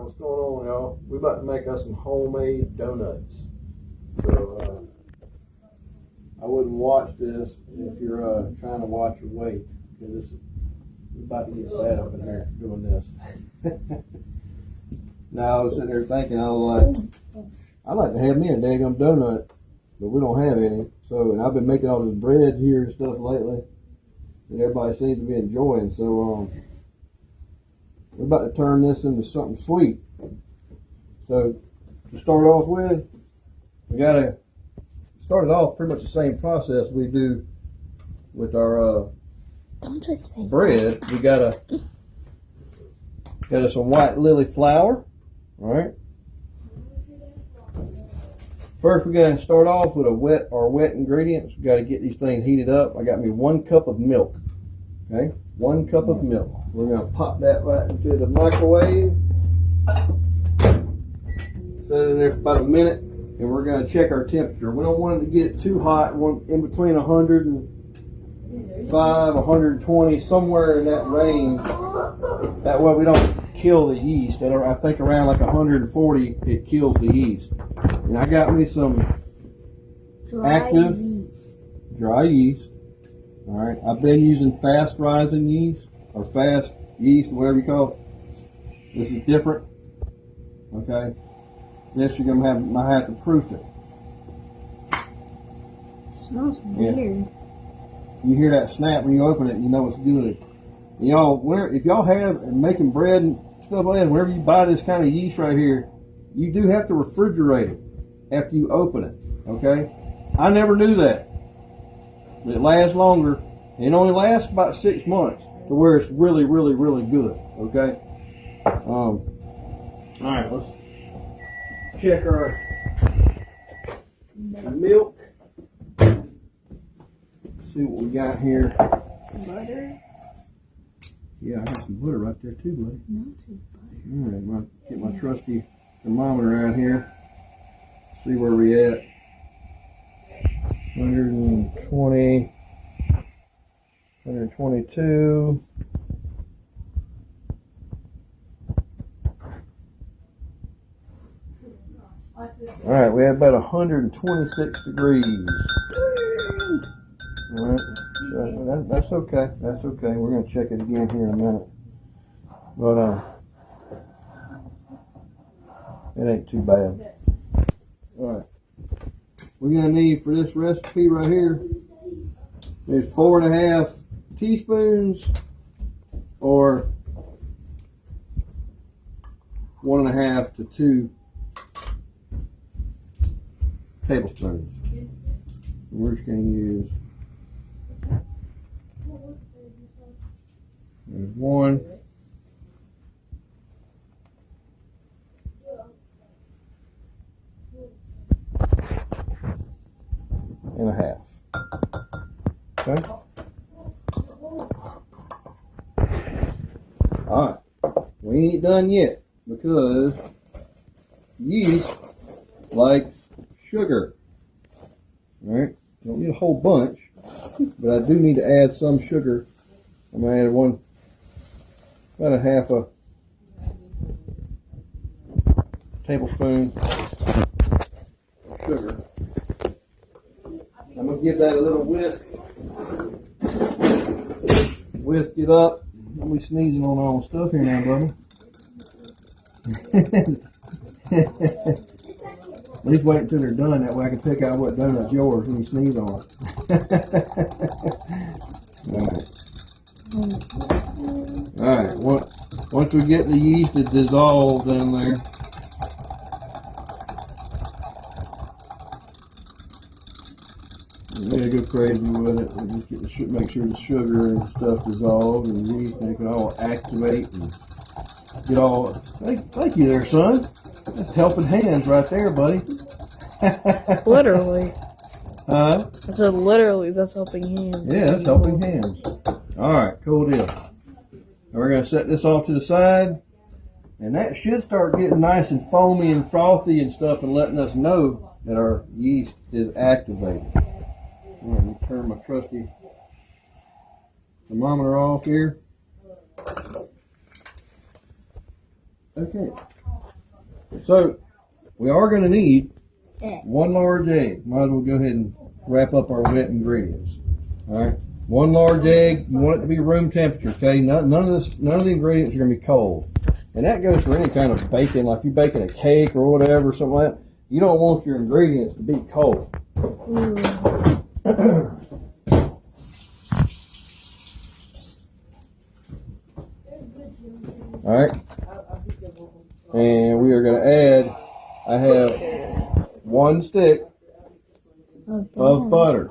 what's going on, y'all? We about to make us some homemade donuts. So I wouldn't watch this if you're trying to watch your weight, because we're about to get fat up in here doing this. Now I was sitting there thinking, I was like, I'd like to have me a daggum donut, but we don't have any. So, and I've been making all this bread here and stuff lately that everybody seems to be enjoying. So we're about to turn this into something sweet. So to start off with, we gotta start it off pretty much the same process we do with our bread. We got some white lily flour. All right. First, we gotta start off with our wet ingredients. We gotta get these things heated up. I got me 1 cup of milk. Okay, 1 cup of milk. We're gonna pop that right into the microwave. Set it in there for about a minute, and we're gonna check our temperature. We don't want it to get too hot. In between 105, 120, somewhere in that range. That way we don't kill the yeast. I think around like 140, it kills the yeast. And I got me some dry yeast. All right, I've been using fast rising yeast or fast yeast, whatever you call it. This is different. Okay, this you're gonna might have to proof it. Smells weird. You hear that snap when you open it, you know it's good. Y'all, if y'all have making bread and stuff like that, whenever you buy this kind of yeast right here, you do have to refrigerate it after you open it. Okay, I never knew that. It lasts longer. It only lasts about 6 months to where it's really, really, really good. Okay. All right, let's check our milk. See what we got here. Butter. Yeah, I got some butter right there too, buddy. Melted butter. All right, get my trusty thermometer out here. See where we at. 120, 122. All right, we have about 126 degrees. All right, that's okay. That's okay. We're gonna check it again here in a minute, but it ain't too bad. All right. We're gonna need for this recipe right here is 4.5 teaspoons or 1.5 to 2 tablespoons. We're just gonna use there's 1. And a half. Okay. Alright. We ain't done yet because yeast likes sugar. Alright. Don't need a whole bunch, but I do need to add some sugar. I'm gonna add about a half a tablespoon of sugar. I'm going to give that a little whisk. Whisk it up. Don't be sneezing on all the stuff here now, brother. At least wait until they're done. That way I can pick out what donut's yours when you sneeze on it. All right. Once we get the yeast dissolved in there, yeah, go crazy with it. We just make sure the sugar and stuff dissolve and the yeast, and it can all activate and get all. Thank you there, son. That's helping hands right there, buddy. Literally. Huh? I said literally, that's helping hands. Yeah, that's helping hands. All right, cool deal. Now we're going to set this off to the side, and that should start getting nice and foamy and frothy and stuff and letting us know that our yeast is activated. Let me turn my trusty thermometer off here. Okay. So we are going to need Yeah. 1 large egg. Might as well go ahead and wrap up our wet ingredients. All right. 1 large egg. You want it to be room temperature. Okay. None of the ingredients are going to be cold. And that goes for any kind of baking. Like if you're baking a cake or whatever, something like that. You don't want your ingredients to be cold. All right. And we are going to add, I have 1 stick of butter.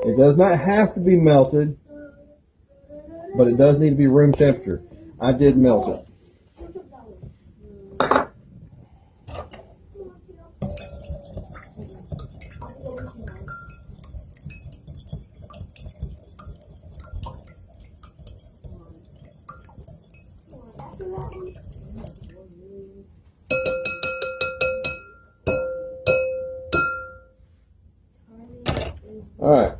It does not have to be melted, but it does need to be room temperature. I did melt it. All right.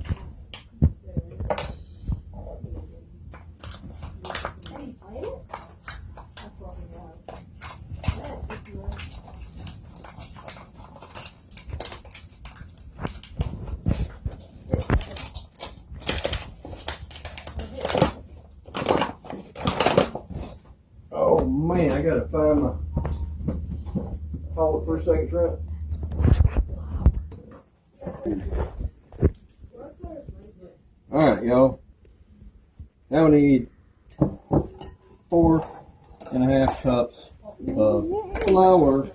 Oh man, I gotta find my. Hold it for a second, Trent. All right, y'all. Now we need 4.5 cups of flour.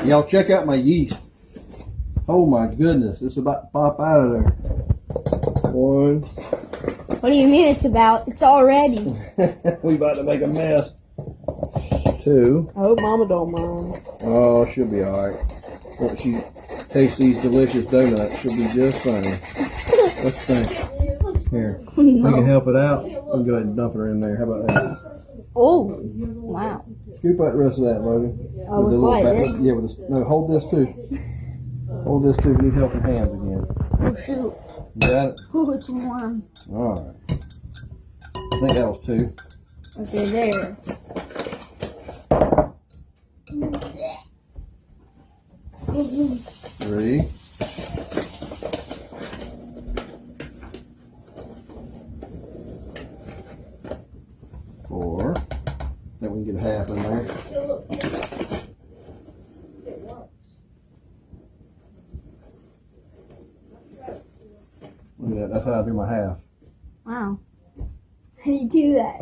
Y'all check out my yeast. Oh my goodness, it's about to pop out of there. 1. What do you mean it's about? It's already. We about to make a mess. 2. I hope Mama don't mind. Oh, she'll be alright. Once she tastes these delicious donuts, she'll be just fine. Let's think. Here, we can help it out. We'll go ahead and dump her in there. How about that? Oh, wow. Scoop out the rest of that, Logan. Oh, with what, this? Yeah, with this. No, hold this too. Hold this too. We need helping hands again. Oh, shoot. You got it? Oh, it's warm. Alright. I think that was 2. Okay, there. 3. 4. Then we can get 1/2 in there. Look at that. That's how I do my 1/2. Wow. How do you do that?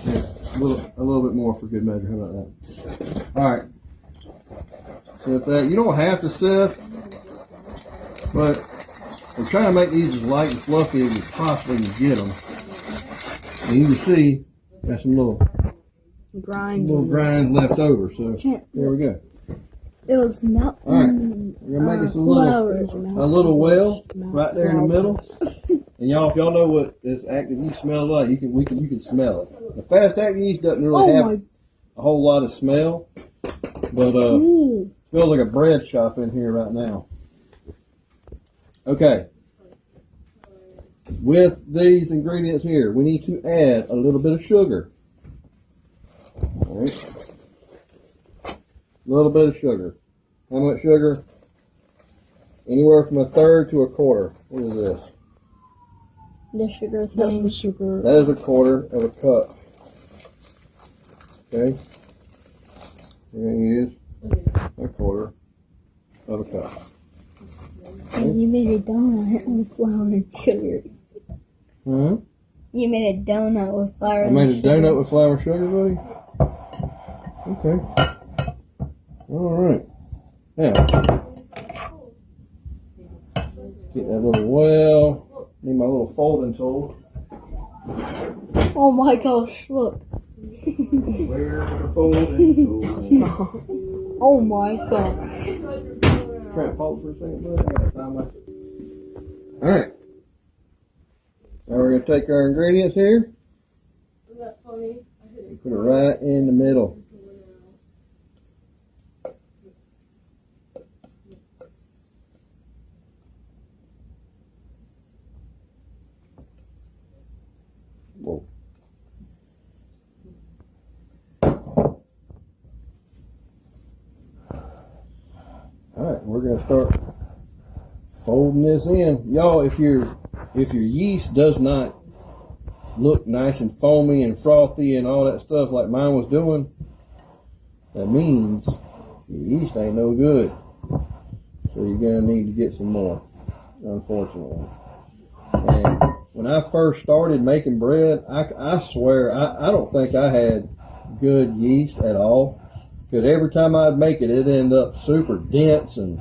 Yeah, a little bit more for good measure. How about that? All right. So if that, you don't have to sift, but we're trying to make these as light and fluffy as we possibly can get them. And you can see got some little grinds left over. So there we go. It was melting. All right, we're gonna make us a little well right there in the middle. And y'all, if y'all know what this active yeast smells like, you can smell it. The fast acting yeast doesn't really have a whole lot of smell, but it smells like a bread shop in here right now. Okay, with these ingredients here, we need to add a little bit of sugar. All right. A little bit of sugar. How much sugar? Anywhere from 1/3 to 1/4. What is this? The sugar thing. That's the sugar. That is 1/4 of a cup. Okay. We're going to use 1/4 of a cup. Okay. And you made a donut with flour and sugar. Huh? You made a donut with flour and sugar. I made a donut sugar. with flour and sugar, buddy? Okay. All right. Now, get that little well. Need my little folding tool. Oh my gosh, look. Where's the folding tool? Stop. Oh my gosh. Try to pause for a second, buddy. I gotta find my... Alright. Now we're going to take our ingredients here. Isn't that funny? And put it right in the middle. we're gonna start folding this in. Y'all, if your yeast does not look nice and foamy and frothy and all that stuff like mine was doing, that means your yeast ain't no good. So you're gonna need to get some more, unfortunately. And when I first started making bread, I swear I don't think I had good yeast at all. Because every time I'd make it, it'd end up super dense, and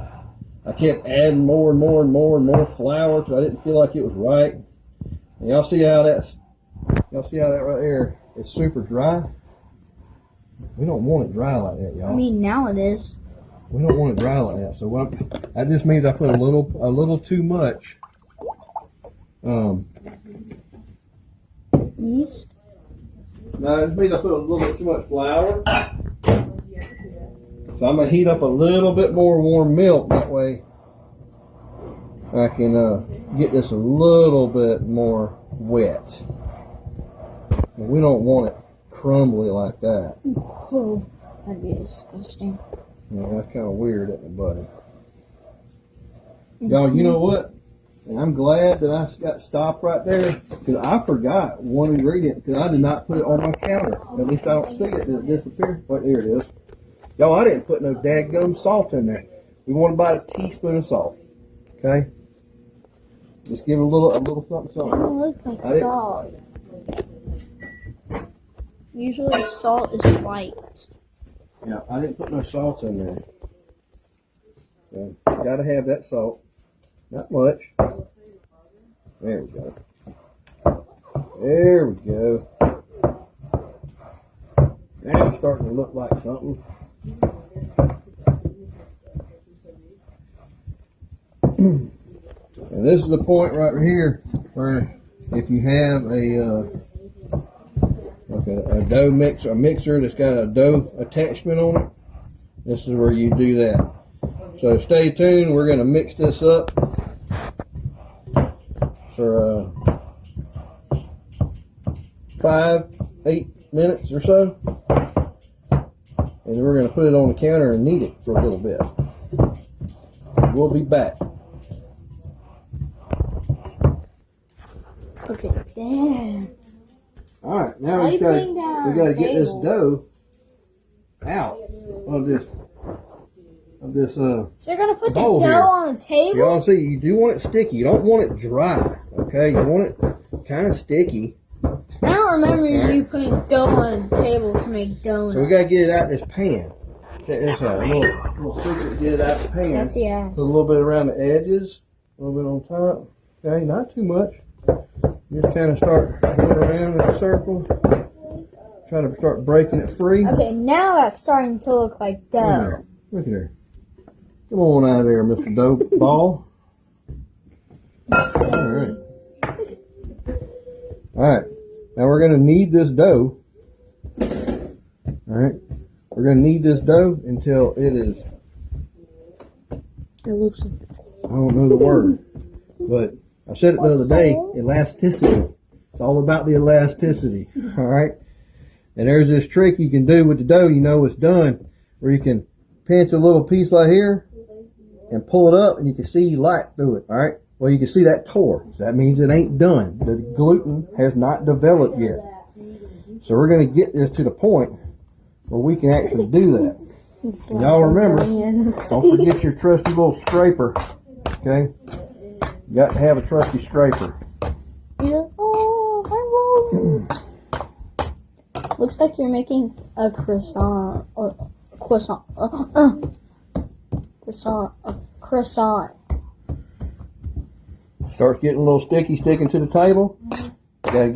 I kept adding more and more and more and more flour because I didn't feel like it was right. And y'all see how that right there is super dry? We don't want it dry like that, y'all. I mean, now it is. We don't want it dry like that. So that just means I put a little too much Yeast? No, it just means I put a little bit too much flour. So I'm going to heat up a little bit more warm milk. That way I can get this a little bit more wet. But we don't want it crumbly like that. Oh, that'd be disgusting. Yeah, that's kind of weird, isn't it, buddy? Y'all, you know what? And I'm glad that I got stopped right there because I forgot one ingredient because I did not put it on my counter. At least I don't see it. Did it disappear? Right, there it is. Y'all, I didn't put no dadgum salt in there. We want about a teaspoon of salt. Okay? Just give it a little something, It something. doesn't look like salt. Usually salt is white. Yeah, I didn't put no salt in there. So, you gotta have that salt. Not much. There we go. There we go. Now it's starting to look like something. And this is the point right here where if you have a dough mixer, a mixer that's got a dough attachment on it, this is where you do that. So stay tuned. We're going to mix this up for 5-8 minutes or so, and then we're going to put it on the counter and knead it for a little bit. We'll be back. Okay, damn. All right, now we got to get this dough out of this. So you're gonna put the bowl dough here. on the table? Y'all see, you do want it sticky. You don't want it dry. Okay, you want it kind of sticky. I don't remember you putting dough on the table to make donuts. So we gotta get it out of this pan. Check this out. A little secret to get it out of the pan. Yes, yeah. Put a little bit around the edges, a little bit on top. Okay, not too much. Just kind of start going around in a circle. Try to start breaking it free. Okay, now that's starting to look like dough. Look at her. Come on out of there, Mr. Dough Ball. All right. All right. Now we're going to knead this dough. All right. We're going to knead this dough until it is, It looks like I don't know the word, but I said it the other day, elasticity. It's all about the elasticity. All right. And there's this trick you can do with the dough, you know it's done, where you can pinch a little piece right here and pull it up and you can see light through it. All right. Well, you can see that tore. So that means it ain't done. The gluten has not developed yet. So we're going to get this to the point where we can actually do that. And y'all remember, don't forget your trusty little scraper. Okay? You got to have a trusty scraper. Yeah. Oh, looks like you're making a croissant. Or croissant. Croissant. Starts getting a little sticky, sticking to the table. Get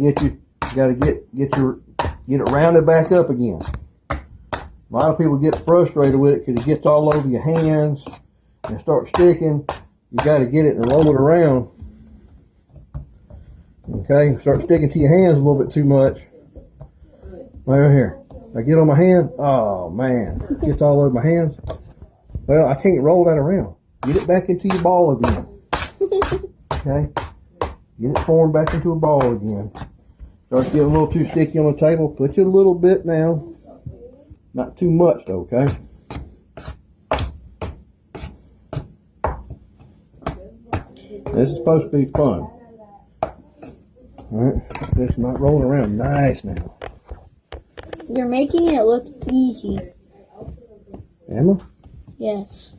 it rounded back up again. A lot of people get frustrated with it because it gets all over your hands and starts sticking. You got to get it and roll it around. Okay, start sticking to your hands a little bit too much. Right here. I get on my hand. Oh man, it gets all over my hands. Well, I can't roll that around. Get it back into your ball again. Okay, get it formed back into a ball again. Starts getting a little too sticky on the table. Put you a little bit now. Not too much though, okay? This is supposed to be fun. Alright, this might roll around nice now. You're making it look easy. Emma? Yes.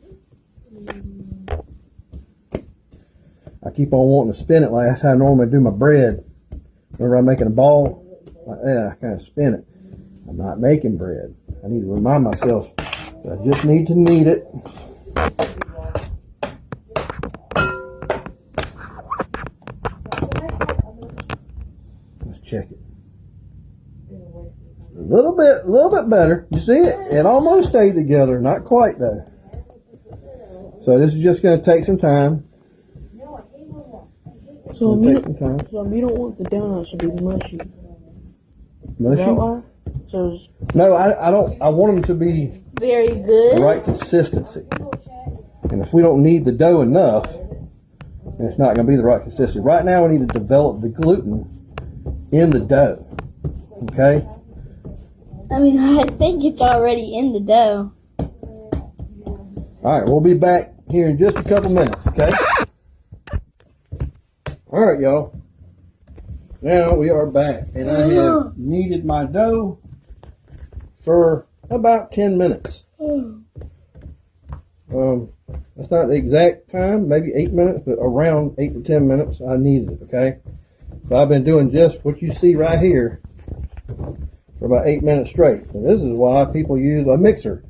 I keep on wanting to spin it like that's how I normally do my bread. Whenever I'm making a ball, like that, I kind of spin it. I'm not making bread. I need to remind myself that I just need to knead it. Let's check it. A little bit better. You see it? It almost stayed together. Not quite though. So this is just going to take some time. So you don't want the donuts to be mushy. Mushy? Is that why? So it's, No, I don't. I want them to be Very the good. right consistency. And if we don't knead the dough enough, then it's not going to be the right consistency. Right now, we need to develop the gluten in the dough. Okay? I mean, I think it's already in the dough. All right, we'll be back here in just a couple minutes. Okay? All right, y'all. Now we are back, and I have kneaded my dough for about 10 minutes. That's not the exact time, maybe 8 minutes, but around 8 to 10 minutes I kneaded it, okay? So I've been doing just what you see right here for about 8 minutes straight. So this is why people use a mixer.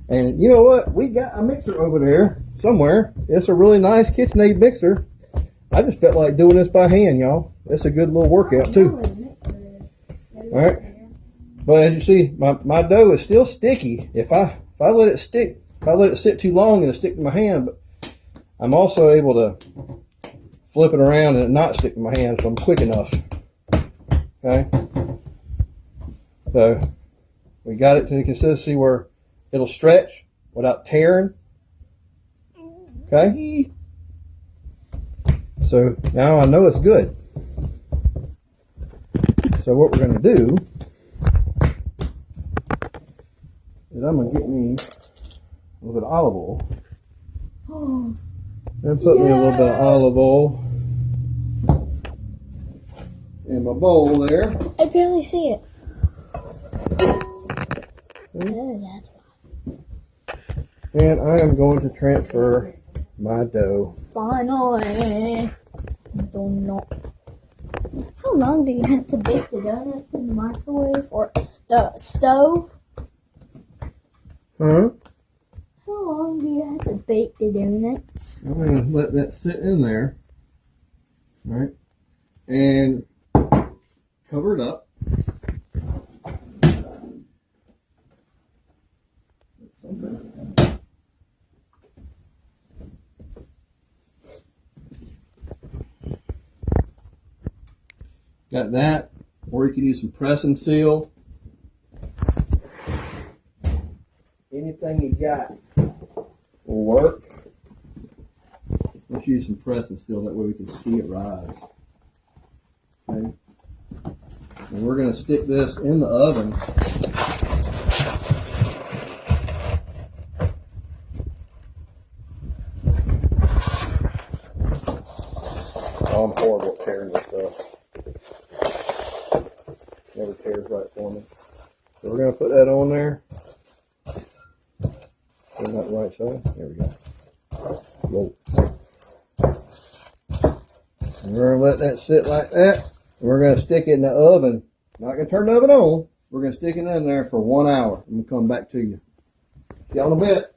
And you know what? We got a mixer over there somewhere. It's a really nice KitchenAid mixer. I just felt like doing this by hand, y'all. It's a good little workout too. Alright. But as you see, my dough is still sticky. If I let it stick, if I let it sit too long, it'll stick to my hand. But I'm also able to flip it around and it not stick to my hand, so I'm quick enough. Okay. So we got it to the consistency where it'll stretch without tearing. Okay. So now I know it's good. So what we're going to do is I'm going to get me a little bit of olive oil. And put me a little bit of olive oil in my bowl there. I barely see it. Oh, that's And I am going to transfer my dough. finally. Donut. How long do you have to bake the donuts in the microwave or the stove? Huh? How long do you have to bake the donuts? I'm going to let that sit in there. All right. And cover it up. Got that, or you can use some press and seal. Anything you got will work. Let's use some press and seal, that way we can see it rise. Okay. And we're going to stick this in the oven. Oh, I'm horrible at tearing this stuff. Never tears right for me. So we're going to put that on there. Turn that right side. There we go. Whoa. And we're going to let that sit like that. And we're going to stick it in the oven. Not going to turn the oven on. We're going to stick it in there for 1 hour. I'm going to come back to you. See y'all in a bit.